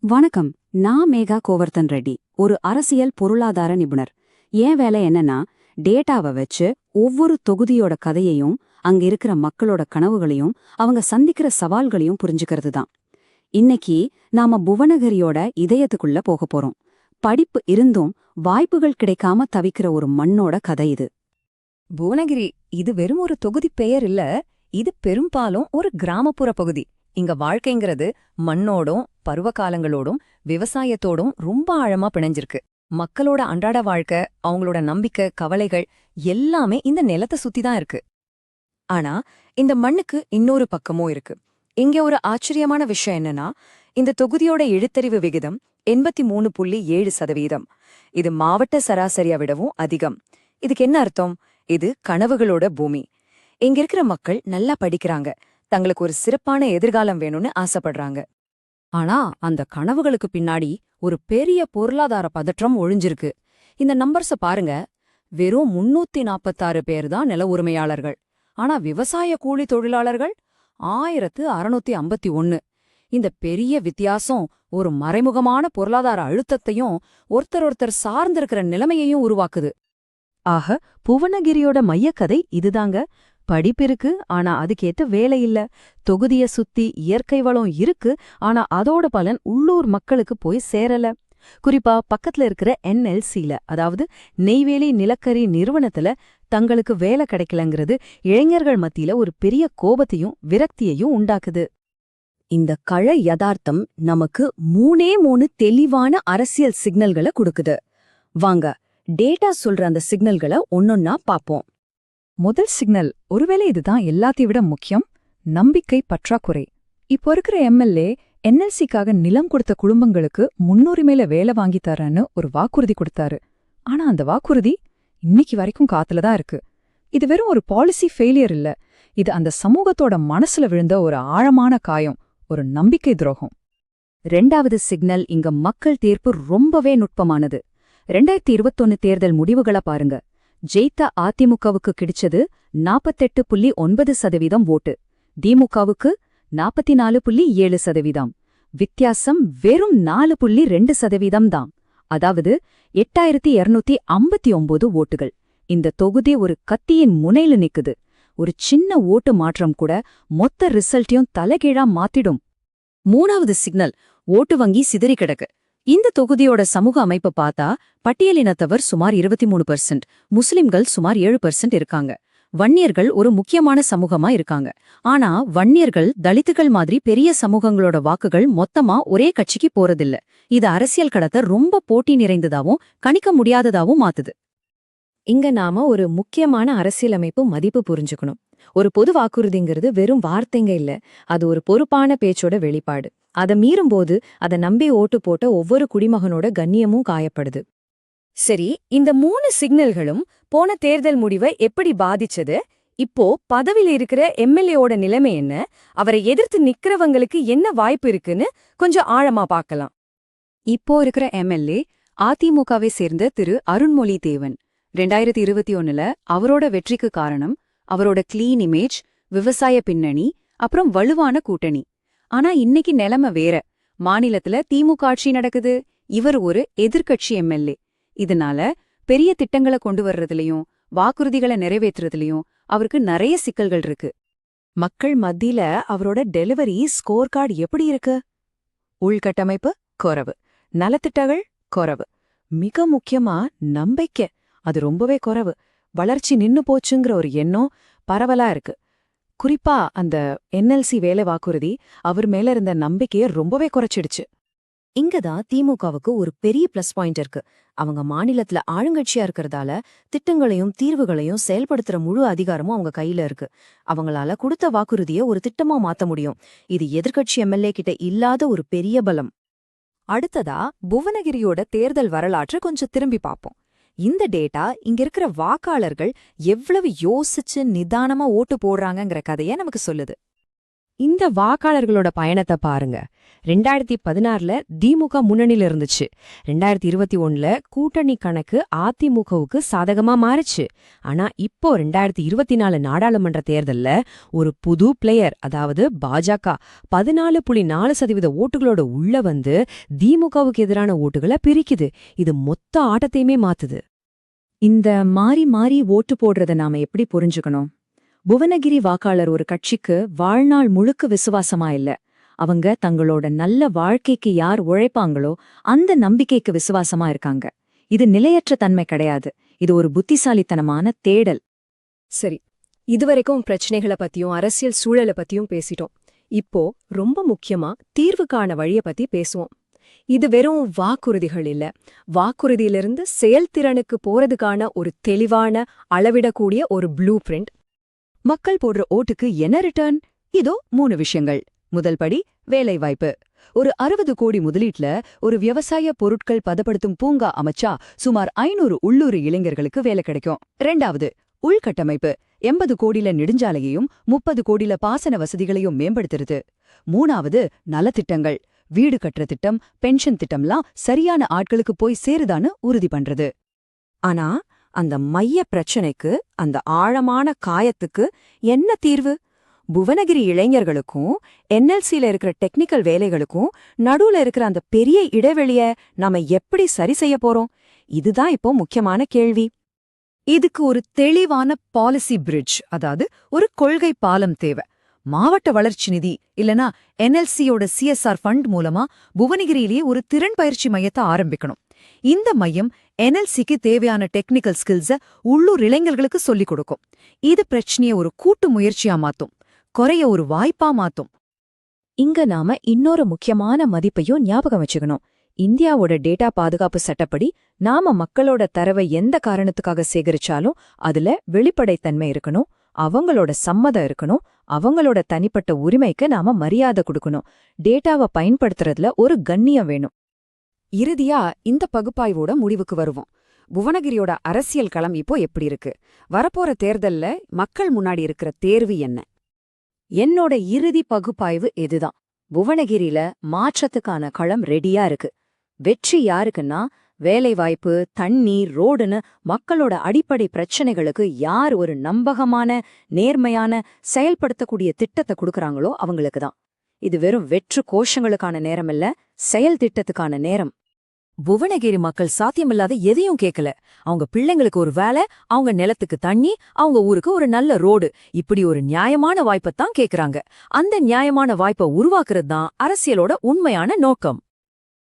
வணக்கம். நான் மேகா கோவர்த்தன் ரெட்டி, ஒரு அரசியல் பொருளாதார நிபுணர். என் வேலை என்னன்னா, டேட்டாவை வச்சு ஒவ்வொரு தொகுதியோட கதையையும், அங்க இருக்கிற மக்களோட கனவுகளையும், அவங்க சந்திக்கிற சவால்களையும் புரிஞ்சுக்கிறது தான். இன்னைக்கு நாம புவனகிரியோட இதயத்துக்குள்ள போக போறோம். படிப்பு இருந்தும் வாய்ப்புகள் கிடைக்காம தவிக்கிற ஒரு மண்ணோட கதை இது. புவனகிரி இது வெறும் ஒரு தொகுதி பெயர் இல்ல, இது பெரும்பாலும் ஒரு கிராமப்புற பகுதி. இங்க வாழ்க்கைங்கிறது மண்ணோடும் பருவகாலங்களோடும் விவசாயத்தோடும் ரொம்ப ஆழமா பிணைஞ்சிருக்கு. மக்களோட அன்றாட வாழ்க்கை, அவங்களோட நம்பிக்கை, கவலைகள் எல்லாமே இந்த நிலத்தை சுத்தி தான் இருக்கு. ஆனா இந்த மண்ணுக்கு இன்னொரு பக்கமும் இருக்கு. இங்க ஒரு ஆச்சரியமான விஷயம் என்னன்னா, இந்த தொகுதியோட எழுத்தறிவு விகிதம் 83.7%. இது மாவட்ட சராசரியா விடவும் அதிகம். இதுக்கு என்ன அர்த்தம்? இது கனவுகளோட பூமி. இங்க இருக்கிற மக்கள் நல்லா படிக்கிறாங்க, தங்களுக்கு ஒரு சிறப்பான எதிர்காலம் வேணும்னு ஆசைப்படுறாங்க. ஆனா அந்த கனவுகளுக்கு பின்னாடி ஒரு பெரிய பொருளாதார பதற்றம் ஒழிஞ்சிருக்கு. இந்த நம்பர்ஸ பாருங்க. வெறும் 346 பேர் தான் நில உரிமையாளர்கள். ஆனா விவசாய கூலி தொழிலாளர்கள் 1651. இந்த பெரிய வித்தியாசம் ஒரு மறைமுகமான பொருளாதார அழுத்தத்தையும் ஒருத்தர் சார்ந்திருக்கிற நிலைமையையும் உருவாக்குது. ஆக புவனகிரியோட மையக்கதை இதுதாங்க. படிப்பிருக்கு, ஆனா அதுக்கேத்த வேலை இல்ல. தொகுதிய சுத்தி இயற்கை வளம் இருக்கு, ஆனா அதோட பலன் உள்ளூர் மக்களுக்கு போய் சேரல. குறிப்பா பக்கத்துல இருக்கிற NLCல, அதாவது நெய்வேலி நிலக்கரி நிறுவனத்துல தங்களுக்கு வேலை கிடைக்கலங்கிறது இளைஞர்கள் மத்தியில ஒரு பெரிய கோபத்தையும் விரக்தியையும் உண்டாக்குது. இந்த கழ யதார்த்தம் நமக்கு 3 தெளிவான அரசியல் சிக்னல்களை கொடுக்குது. வாங்க, டேட்டா சொல்ற அந்த சிக்னல்களை ஒன்னொன்னா பாப்போம். முதல் சிக்னல், ஒருவேளை இதுதான் எல்லாத்தையும் விட முக்கியம், நம்பிக்கை பற்றாக்குறை. இப்போ இருக்கிற MLA NLCக்காக நிலம் கொடுத்த குடும்பங்களுக்கு முன்னுரிமையில வேலை வாங்கி தரேன்னு ஒரு வாக்குறுதி கொடுத்தாரு. ஆனா அந்த வாக்குறுதி இன்னைக்கு வரைக்கும் காத்துல தான் இருக்கு. இது வெறும் ஒரு பாலிசி ஃபெயிலியர் இல்ல, இது அந்த சமூகத்தோட மனசுல விழுந்த ஒரு ஆழமான காயம், ஒரு நம்பிக்கை துரோகம். ரெண்டாவது சிக்னல், இங்க மக்கள் தீர்ப்பு ரொம்பவே நுட்பமானது. 2021 தேர்தல் முடிவுகளை பாருங்க. ஜெயித்த அதிமுகவுக்கு கிடைச்சது 48.9% ஓட்டு, திமுகவுக்கு 44.7%. வித்தியாசம் வெறும் 4.2% தான். அதாவது 8259 ஓட்டுகள். இந்த தொகுதி ஒரு கத்தியின் முனையில நிக்குது. ஒரு சின்ன ஓட்டு மாற்றம் கூட மொத்த ரிசல்ட்டையும் தலைகீழா மாத்திடும். மூணாவது சிக்னல், ஓட்டு வங்கி சிதறி கிடக்கு. இந்த தொகுதியோட சமூக அமைப்பை பார்த்தா பட்டியலினத்தவர் சுமார் 23%, முஸ்லிம்கள் சுமார் 7% இருக்காங்க. வன்னியர்கள் ஒரு முக்கியமான சமூகமா இருக்காங்க. ஆனா வன்னியர்கள் தலித்துகள் மாதிரி பெரிய சமூகங்களோட வாக்குகள் மொத்தமா ஒரே கட்சிக்கு போறதில்ல. இது அரசியல் கடத்தை ரொம்ப போட்டி நிறைந்ததாவும் கணிக்க முடியாததாவும் மாத்துது. இங்க நாம ஒரு முக்கியமான அரசியலமைப்பு மதிப்பு புரிஞ்சுக்கணும். ஒரு பொது வாக்குறுதிங்கிறது வெறும் வார்த்தைங்க இல்ல, அது ஒரு பொறுப்பான பேச்சோட வெளிப்பாடு. அதை மீறும்போது அதை நம்பி ஓட்டு போட்ட ஒவ்வொரு குடிமகனோட கண்ணியமும் காயப்படுது. சரி, இந்த 3 சிக்னல்களும் போன தேர்தல் முடிவை எப்படி பாதிச்சது? இப்போ பதவியில இருக்கிற MLAவோட நிலைமை என்ன? அவரை எதிர்த்து நிக்கிறவங்களுக்கு என்ன வாய்ப்பு இருக்குன்னு கொஞ்சம் ஆழமா பார்க்கலாம். இப்போ இருக்கிற MLA அதிமுகவை சேர்ந்த திரு அருண்மொழி தேவன். 2021ல அவரோட வெற்றிக்கு காரணம் அவரோட கிளீன் இமேஜ், விவசாய பின்னணி, அப்புறம் வலுவான கூட்டணி. ஆனா இன்னைக்கு நிலைமை வேற. மாநிலத்துல திமுக ஆட்சி நடக்குது, இவர் ஒரு எதிர்க்கட்சி MLA. இதனால பெரிய திட்டங்களை கொண்டு வர்றதுலயும் வாக்குறுதிகளை நிறைவேற்றுறதுலயும் அவருக்கு நிறைய சிக்கல்கள் இருக்கு. மக்கள் மத்தியில அவரோட டெலிவரி ஸ்கோர் கார்டு எப்படி இருக்கு? உள்கட்டமைப்பு குறைவு, நலத்திட்டங்கள் குறைவு, மிக முக்கியமா நம்பிக்கை அது ரொம்பவே குறைவு. வளர்ச்சி நின்னு போச்சுங்கிற ஒரு எண்ணம் பரவலா இருக்கு. குறிப்பா அந்த NLC வேலை வாக்குறுதி அவர் மேல இருந்த நம்பிக்கையை ரொம்பவே குறைச்சிடுச்சு. இங்கதான் திமுகவுக்கு ஒரு பெரிய பிளஸ் பாயிண்ட் இருக்கு. அவங்க மாநிலத்துல ஆளுங்கட்சியா இருக்கிறதால திட்டங்களையும் தீர்வுகளையும் செயல்படுத்துற முழு அதிகாரமும் அவங்க கையில இருக்கு. அவங்களால கொடுத்த வாக்குறுதியை ஒரு திட்டமா மாத்த முடியும். இது எதிர்க்கட்சி MLA கிட்ட இல்லாத ஒரு பெரிய பலம். அடுத்ததா புவனகிரியோட தேர்தல் வரலாற்றை கொஞ்சம் திரும்பி பார்ப்போம். இந்த டேட்டா இங்க இருக்கிற வாக்காளர்கள் எவ்வளவு யோசிச்சு நிதானமா ஓட்டு போடுறாங்கங்கிற கதைய நமக்கு சொல்லுது. இந்த வாக்காளர்களோட பயணத்தை பாருங்க. 2016ல திமுக முன்னணியில இருந்துச்சு. 2021ல கூட்டணி கணக்கு அதிமுகவுக்கு சாதகமா மாறுச்சு. ஆனா இப்போ 2024 நாடாளுமன்ற தேர்தல்ல ஒரு புது பிளேயர், அதாவது பாஜக 14.4% ஓட்டுகளோட உள்ள வந்து திமுகவுக்கு எதிரான ஓட்டுகளை பிரிக்குது. இது மொத்த ஆட்டத்தையுமே மாத்துது. இந்த மாறி மாறி ஓட்டு போடுறத நாம எப்படி புரிஞ்சுக்கணும்? புவனகிரி வாக்காளர் ஒரு கட்சிக்கு வாழ்நாள் முழுக்க விசுவாசமா இல்ல. அவங்க தங்களோட நல்ல வாழ்க்கைக்கு யார் உழைப்பாங்களோ அந்த நம்பிக்கைக்கு விசுவாசமா இருக்காங்க. இது நிலையற்ற தன்மை கிடையாது. இது ஒரு புத்திசாலித்தனமான தேடல். சரி, இதுவரைக்கும் பிரச்சனைகளை பத்தியும் அரசியல் சூழலை பத்தியும் பேசிட்டோம். இப்போ ரொம்ப முக்கியமா தீர்வுக்கான வழிய பத்தி பேசுவோம். இது வெறும் வாக்குறுதிகள் இல்ல, வாக்குறுதியிலிருந்து செயல்திறனுக்கு போறதுக்கான ஒரு தெளிவான, அளவிடக்கூடிய ஒரு ப்ளூ பிரிண்ட். மக்கள் போடுற ஓட்டுக்கு என்ன ரிட்டர்ன்? இதோ 3 விஷயங்கள். முதல் படி வேலைவாய்ப்பு. ஒரு 60 கோடி முதலீட்ல ஒரு விவசாய பொருட்கள் பதப்படுத்தும் பூங்கா அமைச்சா சுமார் 500 உள்ளூர் இளைஞர்களுக்கு வேலை கிடைக்கும். 2வது உள்கட்டமைப்பு. 80 கோடில நெடுஞ்சாலையையும் 30 கோடில பாசன வசதிகளையும் மேம்படுத்துறது. 3வது நலத்திட்டங்கள். வீடு கட்டுற திட்டம், பென்ஷன் திட்டம்லாம் சரியான ஆட்களுக்கு போய் சேருதான்னு உறுதி பண்றது. ஆனா அந்த மைய பிரச்சனைக்கு, அந்த ஆழமான காயத்துக்கு என்ன தீர்வு? புவனகிரி இளைஞர்களுக்கும் என்எல்சில இருக்கிற டெக்னிக்கல் வேலைகளுக்கும் நடுவுல இருக்கிற அந்த பெரிய இடைவெளிய நாம எப்படி சரி செய்ய போறோம்? இதுதான் இப்போ முக்கியமான கேள்வி. இதுக்கு ஒரு தெளிவான பாலிசி பிரிட்ஜ், அதாவது ஒரு கொள்கை பாலம் தேவை. மாவட்ட வளர்ச்சி நிதி இல்லனா என்எல்சியோட சிஎஸ்ஆர் ஃபண்ட் மூலமா புவனகிரியிலேயே ஒரு திறன் பயிற்சி மையத்தை ஆரம்பிக்கணும். இந்த மையம் என்எல்சிக்கு தேவையான டெக்னிக்கல் ஸ்கில்ஸ உள்ளூர் இளைஞர்களுக்கு சொல்லிக் கொடுக்கும். இது பிரச்சனைய ஒரு கூட்டு முயற்சியா மாத்தும், குறைய ஒரு வாய்ப்பா மாத்தும். இங்க நாம இன்னொரு முக்கியமான மதிப்பையும் ஞாபகம் வச்சுக்கணும். இந்தியாவோட டேட்டா பாதுகாப்பு சட்டப்படி நாம மக்களோட தரவை எந்த காரணத்துக்காக சேகரிச்சாலும் அதுல வெளிப்படைத்தன்மை இருக்கணும், அவங்களோட சம்மதம் இருக்கணும், அவங்களோட தனிப்பட்ட உரிமைக்கு நாம மரியாதை கொடுக்கணும். டேட்டாவை பயன்படுத்துறதுல ஒரு கண்ணியம் வேணும். இறுதியா இந்த பகுப்பாய்வோட முடிவுக்கு வருவோம். புவனகிரியோட அரசியல் களம் இப்போ எப்படி இருக்கு? வரப்போற தேர்தல்ல மக்கள் முன்னாடி இருக்கிற தேர்வு என்ன? என்னோட இறுதி பகுப்பாய்வு இதுதான். புவனகிரியில மாற்றத்துக்கான களம் ரெடியா இருக்கு. வெற்றி யாருக்குன்னா, வேலைவாய்ப்பு, தண்ணீர், ரோடுன்னு மக்களோட அடிப்படை பிரச்சனைகளுக்கு யார் ஒரு நம்பகமான, நேர்மையான, செயல்படுத்தக்கூடிய திட்டத்தை கொடுக்கறாங்களோ அவங்களுக்கு தான். இது வெறும் வெற்று கோஷங்களுக்கான நேரம் இல்ல, செயல் திட்டத்துக்கான நேரம். புவனகிரி மக்கள் சாத்தியமில்லாத எதையும் கேட்கல. அவங்க பிள்ளைங்களுக்கு ஒரு வேலை, அவங்க நிலத்துக்கு தண்ணி, அவங்க ஊருக்கு ஒரு நல்ல ரோடு, இப்படி ஒரு நியாயமான வாய்ப்பைத்தான் கேக்குறாங்க. அந்த நியாயமான வாய்ப்பை உருவாக்குறது தான் அரசியலோட உண்மையான நோக்கம்.